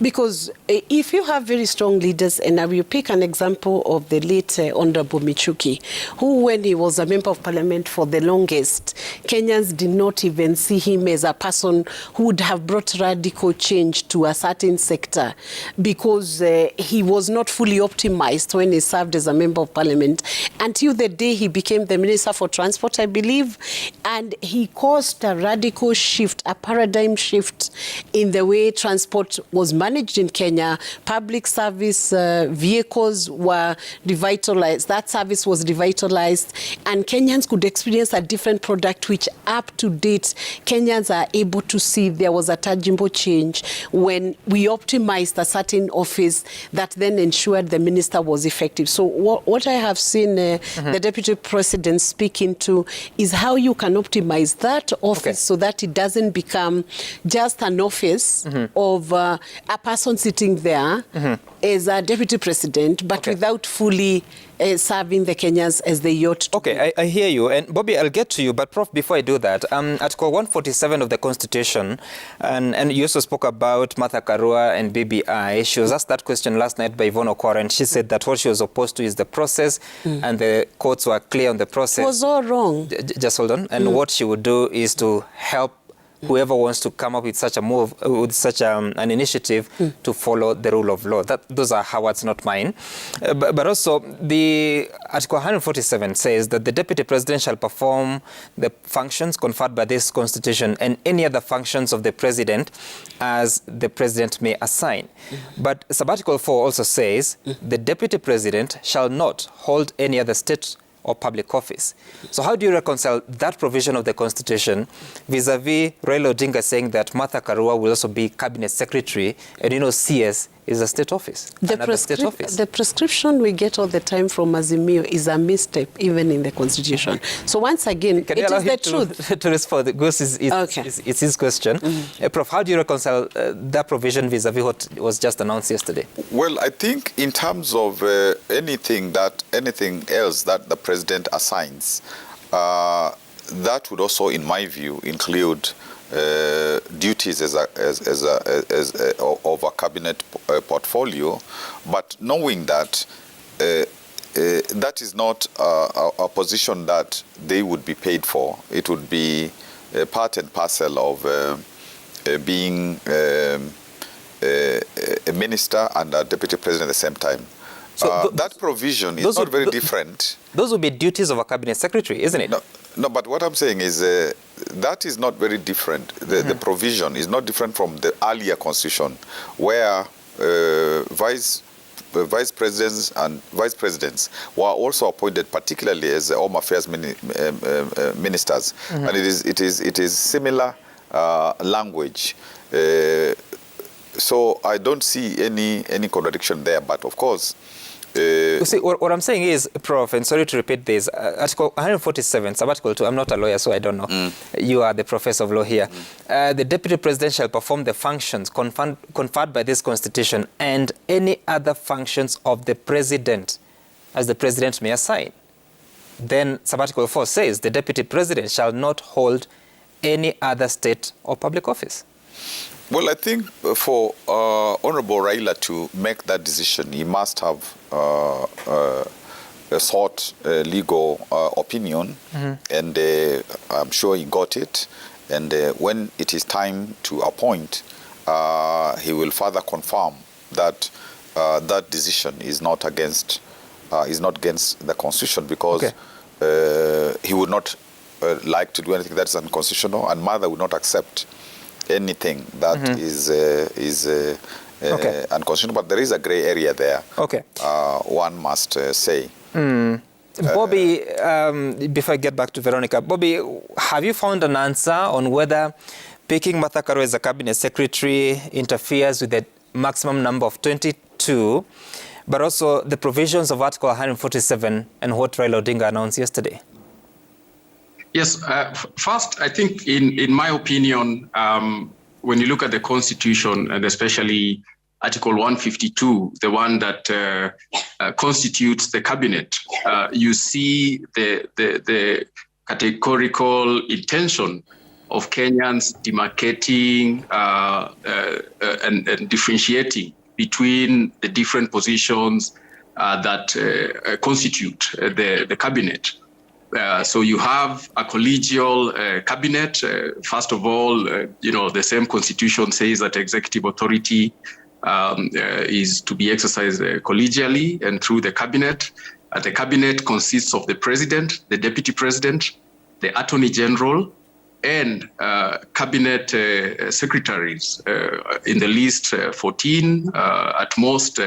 Speaker 3: Because if you have very strong leaders, and I will pick an example of the late Honorable Michuki, who when he was a member of parliament for the longest, Kenyans did not even see him as a person who would have brought radical change to a certain sector, because he was not fully optimized when he served as a member of parliament until the day he became the Minister for Transport, I believe, and he caused a radical shift, a paradigm shift in the way transport was managed in Kenya. Public service vehicles were revitalized. That service was revitalized, and Kenyans could experience a different product which up to date Kenyans are able to see there was a tangible change when we optimized a certain office that then ensured the minister was effective. So what I have seen the Deputy President speaking to is how you can optimize that office so that it doesn't become just an office of a person sitting there as a Deputy President, but without fully serving the Kenyans as they ought to.
Speaker 1: Okay, I hear you. And Bobby, I'll get to you. But Prof, before I do that, Article 147 of the Constitution, and you also spoke about Martha Karua and BBI. She was asked that question last night by Yvonne Okwara, and she said that what she was opposed to is the process, and the courts were clear on the process.
Speaker 3: It was all wrong.
Speaker 1: Just hold on. And what she would do is to help whoever wants to come up with such a move, with such an initiative, to follow the rule of law. Those are her words, not mine. But also, the Article 147 says that the Deputy President shall perform the functions conferred by this Constitution and any other functions of the President as the President may assign. But Sub-Article 4 also says the Deputy President shall not hold any other state or public office. So how do you reconcile that provision of the Constitution vis-a-vis Raila Odinga saying that Martha Karua will also be Cabinet Secretary, and you know CS is a state office, another state office?
Speaker 3: The prescription we get all the time from Azimio is a misstep even in the Constitution. So once again,
Speaker 1: Can
Speaker 3: it
Speaker 1: you allow
Speaker 3: is the
Speaker 1: him
Speaker 3: truth.
Speaker 1: to respond? Because it's his question. Prof, how do you reconcile that provision vis-a-vis what was just announced yesterday?
Speaker 2: Well, I think in terms of anything else that the president assigns, that would also, in my view, include duties of a cabinet portfolio, but knowing that that is not a position that they would be paid for. It would be part and parcel of being a minister and a deputy president at the same time. So that provision is not very different.
Speaker 1: Those would be duties of a cabinet secretary, isn't it?
Speaker 2: No, but what I'm saying is that is not very different. The provision is not different from the earlier constitution, where vice presidents and vice presidents were also appointed, particularly as Home Affairs ministers, and it is similar language. So I don't see any contradiction there. But of course.
Speaker 1: You see, what I'm saying is, Prof, and sorry to repeat this, Article 147, Sub-Article 2, I'm not a lawyer, so I don't know. You are the professor of law here. The Deputy President shall perform the functions conferred by this Constitution and any other functions of the President, as the President may assign. Then Sub-Article 4 says the Deputy President shall not hold any other state or public office.
Speaker 2: Well, I think for Honorable Raila to make that decision, he must have sought legal opinion, and I'm sure he got it. And when it is time to appoint, he will further confirm that that decision is not against the Constitution, because he would not like to do anything that is unconstitutional, and Mother would not accept anything that is unconstitutional. But there is a gray area there. One must say.
Speaker 1: Bobby, before I get back to Veronica, Bobby, have you found an answer on whether picking Martha Karua as a cabinet secretary interferes with the maximum number of 22, but also the provisions of Article 147 and what Raila Odinga announced yesterday?
Speaker 6: Yes, first, I think in my opinion, when you look at the Constitution, and especially Article 152, the one that constitutes the cabinet, you see the categorical intention of Kenyans demarcating and differentiating between the different positions that constitute the cabinet. So you have a collegial cabinet. First of all, the same constitution says that executive authority is to be exercised collegially and through the cabinet. The cabinet consists of the president, the deputy president, the attorney general, and cabinet secretaries. In the list, 14, at most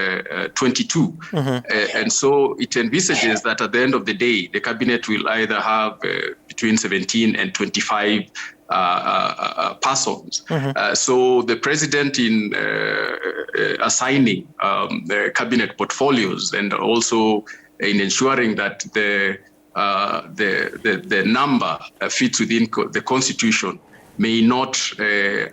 Speaker 6: 22. And so it envisages that at the end of the day, the cabinet will either have between 17 and 25 persons. So the president, in assigning the cabinet portfolios and also in ensuring that the number fits within the constitution, may not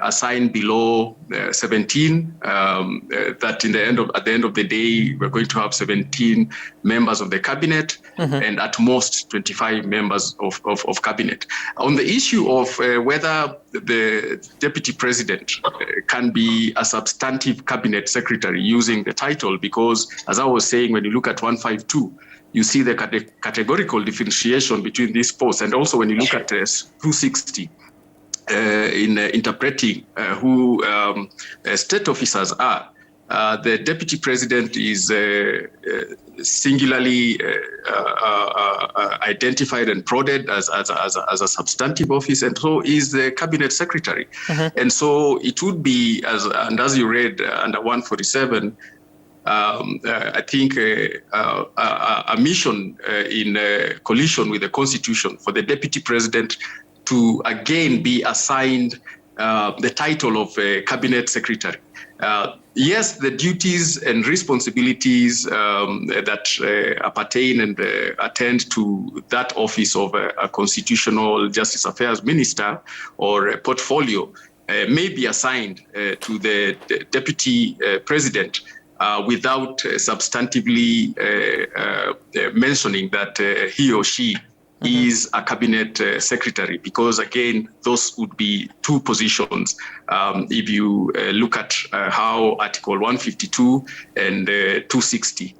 Speaker 6: assign below 17. That at the end of the day, we're going to have 17 members of the cabinet and at most 25 members of cabinet. On the issue of whether the deputy president can be a substantive cabinet secretary using the title, because as I was saying, when you look at 152, you see the categorical differentiation between these posts. And also when you look at 260, in interpreting who state officers are, the deputy president is singularly identified and prodded as a substantive office, and so is the cabinet secretary. And so it would be, as you read under 147, I think a mission in collision with the Constitution for the deputy president to again be assigned the title of cabinet secretary. Yes, the duties and responsibilities that appertain and attend to that office of a constitutional justice affairs minister or a portfolio may be assigned to the deputy president without substantively mentioning that he or she is a cabinet secretary, because again, those would be two positions. If you look at how Article 152 and 260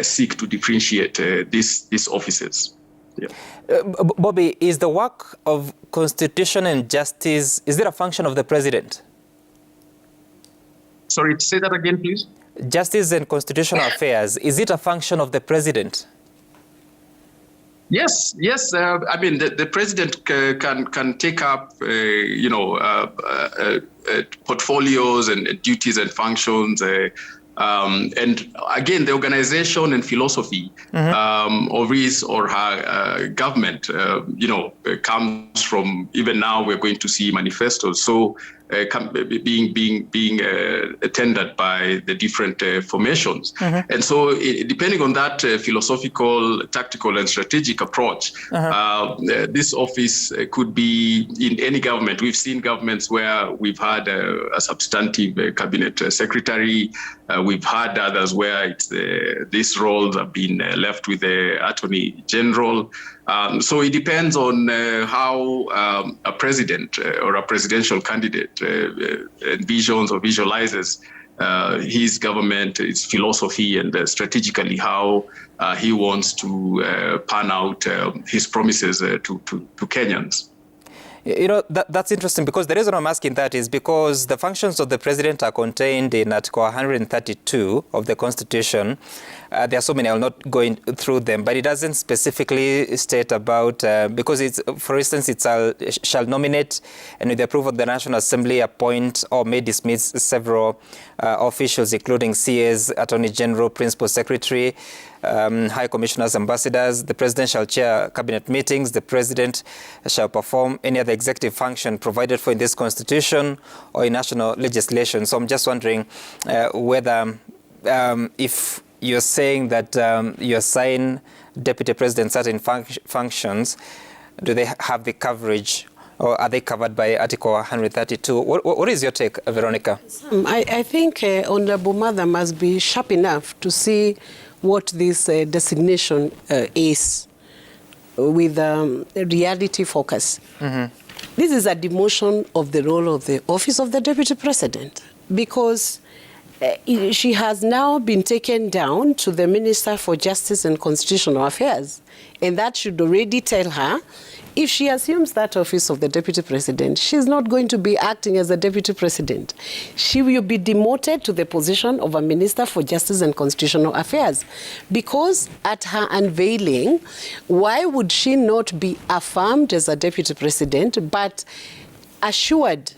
Speaker 6: seek to differentiate these offices. Yeah.
Speaker 1: Bobby, is the work of constitution and justice, is it a function of the president?
Speaker 6: Sorry, say that again, please.
Speaker 1: Justice and constitutional affairs, is it a function of the president?
Speaker 6: Yes. I mean, the president can take up, portfolios and duties and functions. And again, the organization and philosophy of his or her government, comes from, even now we're going to see manifestos. So being attended by the different formations. And so depending on that philosophical, tactical and strategic approach, this office could be in any government. We've seen governments where we've had a substantive cabinet secretary. We've had others where these roles have been left with the attorney general. So it depends on how a president or a presidential candidate envisions or visualizes his government, its philosophy, and strategically how he wants to pan out his promises to Kenyans.
Speaker 1: That's interesting, because the reason I'm asking that is because the functions of the president are contained in Article 132 of the Constitution. There are so many, I'll not go through them, but it doesn't specifically state about, because it's, for instance, it shall nominate and with the approval of the National Assembly appoint or may dismiss several officials, including CAs, Attorney General, Principal Secretary, High Commissioners, Ambassadors. The President shall chair cabinet meetings. The President shall perform any other executive function provided for in this Constitution or in national legislation. So I'm just wondering whether, if you're saying that you assign Deputy President certain functions, do they have the coverage or are they covered by Article 132? What is your take, Veronica?
Speaker 3: I think Honorable Mother must be sharp enough to see what this designation is with a reality focus. This is a demotion of the role of the office of the Deputy President, because she has now been taken down to the Minister for Justice and Constitutional Affairs. And that should already tell her, if she assumes that office of the Deputy President, she's not going to be acting as a Deputy President. She will be demoted to the position of a Minister for Justice and Constitutional Affairs. Because at her unveiling, why would she not be affirmed as a Deputy President, but assured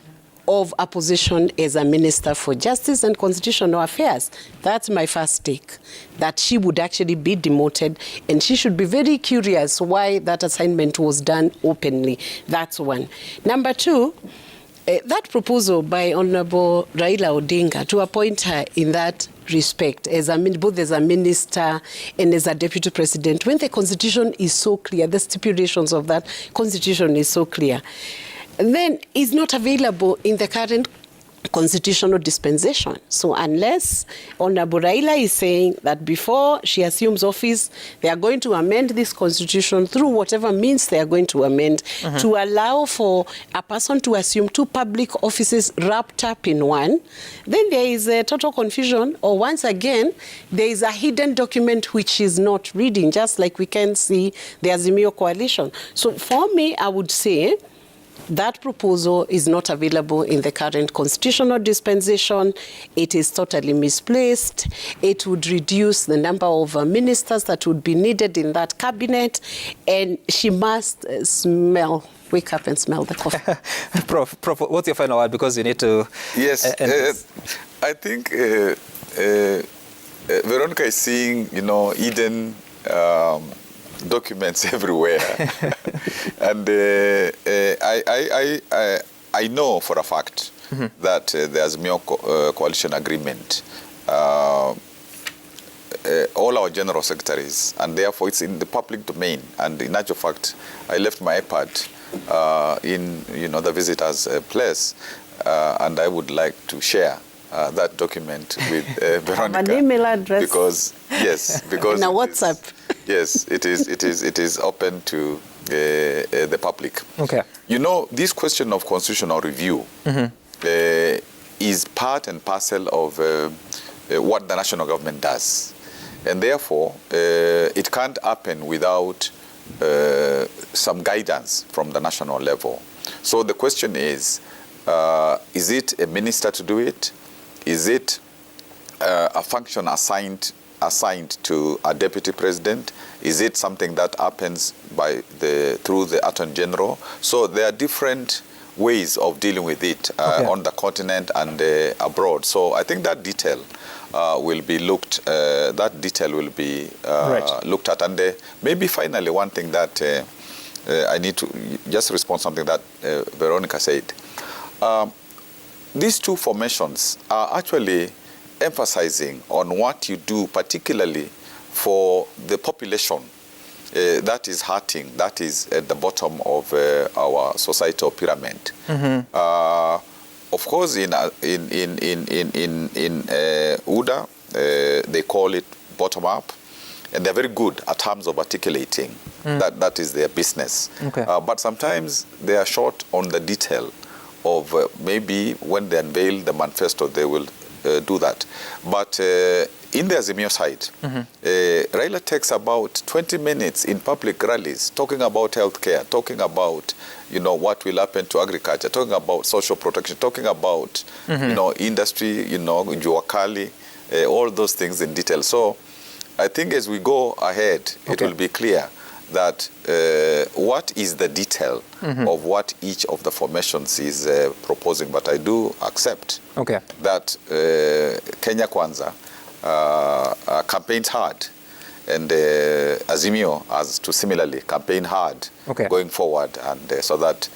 Speaker 3: of a position as a Minister for Justice and Constitutional Affairs? That's my first take, that she would actually be demoted, and she should be very curious why that assignment was done openly. That's one. Number two, that proposal by Honorable Raila Odinga to appoint her in that respect, as both as a minister and as a deputy president, when the constitution is so clear, the stipulations of that constitution is so clear, then is not available in the current constitutional dispensation. So unless Honorable Raila is saying that before she assumes office, they are going to amend this constitution through whatever means they are going to amend to allow for a person to assume two public offices wrapped up in one, then there is a total confusion, or once again, there is a hidden document which is not reading, just like we can see the Azimio coalition. So for me, I would say that proposal is not available in the current constitutional dispensation. It is totally misplaced. It would reduce the number of ministers that would be needed in that cabinet, and she must wake up and smell the coffee.
Speaker 1: Prof, what's your final word? Because you need to...
Speaker 2: Yes, I think Veronica is seeing, Eden... documents everywhere. And I know for a fact that the Azimio coalition agreement, all our general secretaries, and therefore it's in the public domain. And in actual fact, I left my iPad in the visitor's place, and I would like to share that document with Veronica.
Speaker 3: An email address.
Speaker 2: Because
Speaker 3: in a WhatsApp.
Speaker 2: Yes, it is open to the public.
Speaker 1: Okay.
Speaker 2: This question of constitutional review is part and parcel of what the national government does, and therefore it can't happen without some guidance from the national level. So the question is it a minister to do it? Is it a function assigned to a deputy president? Is it something that happens through the Attorney General? So there are different ways of dealing with it on the continent and abroad. So I think that detail will be looked. Looked at. And maybe finally, one thing that I need to just respond to something that Veronica said. These two formations are actually emphasizing on what you do, particularly for the population that is hurting, that is at the bottom of our societal pyramid. Of course, in UDA, they call it bottom up, and they're very good at terms of articulating that is their business. But sometimes they are short on the detail of maybe when they unveil the manifesto, they will do that. But in the Azimio side, Raila takes about 20 minutes in public rallies talking about healthcare, talking about what will happen to agriculture, talking about social protection, talking about industry, Juakali, all those things in detail. So I think as we go ahead, it will be clear that what is the detail of what each of the formations is proposing. But I do accept that Kenya Kwanza campaigns hard, and Azimio has to similarly campaign hard going forward, and so that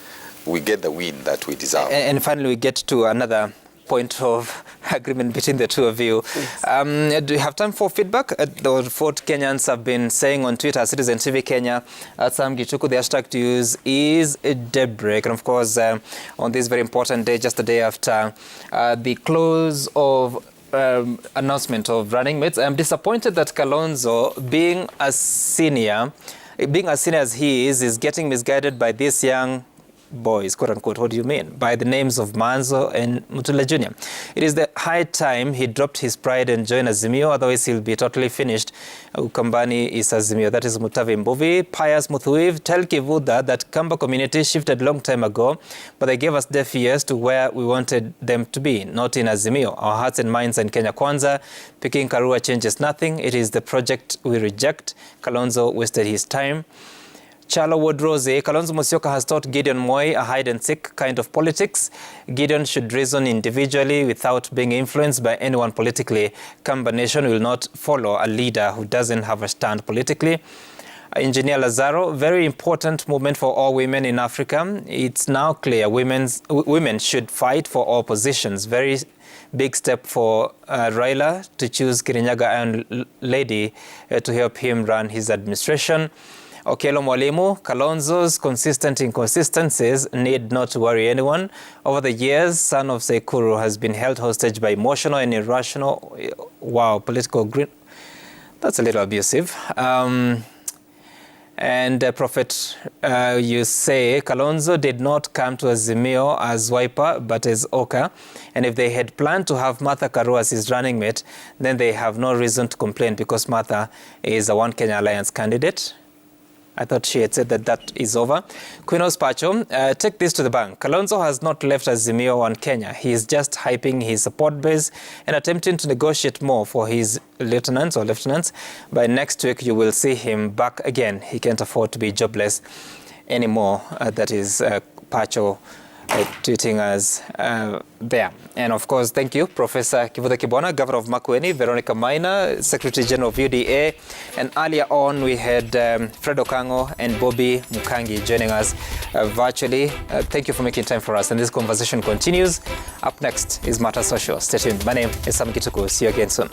Speaker 2: we get the win that we deserve.
Speaker 1: And finally, we get to another point of agreement between the two of you. Yes. Do you have time for feedback? What Kenyans have been saying on Twitter, Citizen TV Kenya, Sam Gichuku, the hashtag to use is daybreak. And of course, on this very important day, just a day after the close of announcement of running mates, I'm disappointed that Kalonzo, being as senior as he is getting misguided by these young boys, quote unquote. What do you mean? By the names of Manzo and Mutula Jr. It is the high time he dropped his pride and joined Azimio, otherwise he'll be totally finished. Ukambani is Azimio. That is Mutavi Mbuvi. Pius Muthuiv, tell Kivuda that Kamba community shifted long time ago, but they gave us deaf ears to where we wanted them to be, not in Azimio. Our hearts and minds are in Kenya Kwanza. Picking Karua changes nothing. It is the project we reject. Kalonzo wasted his time. Chalo Wodroze, Kalonzo Musyoka has taught Gideon Moi a hide-and-seek kind of politics. Gideon should reason individually without being influenced by anyone politically. Kamba Nation will not follow a leader who doesn't have a stand politically. Engineer Lazaro, very important movement for all women in Africa. It's now clear women should fight for all positions. Very big step for Raila to choose Kirinyaga Iron Lady to help him run his administration. Okello Mwalimu, Kalonzo's consistent inconsistencies need not worry anyone. Over the years, son of Sekuru has been held hostage by emotional and irrational, political grin. That's a little abusive. Prophet, you say Kalonzo did not come to Azimio as Wiper, but as Oka. And if they had planned to have Martha Karua as his running mate, then they have no reason to complain because Martha is a One Kenya Alliance candidate. I thought she had said that that is over. Quinos Pacho, take this to the bank. Kalonzo has not left Azimio on Kenya. He is just hyping his support base and attempting to negotiate more for his lieutenants. By next week, you will see him back again. He can't afford to be jobless anymore. That is Pacho tweeting us there. And of course, thank you, Professor Kivuda Kibwana, Governor of Makueni, Veronica Maina, Secretary General of UDA, and earlier on we had Fred Okango and Bobby Mukangi joining us virtually. Thank you for making time for us, and this conversation continues. Up next is Matter Social. Stay tuned. My name is Sam Kituku. See you again soon.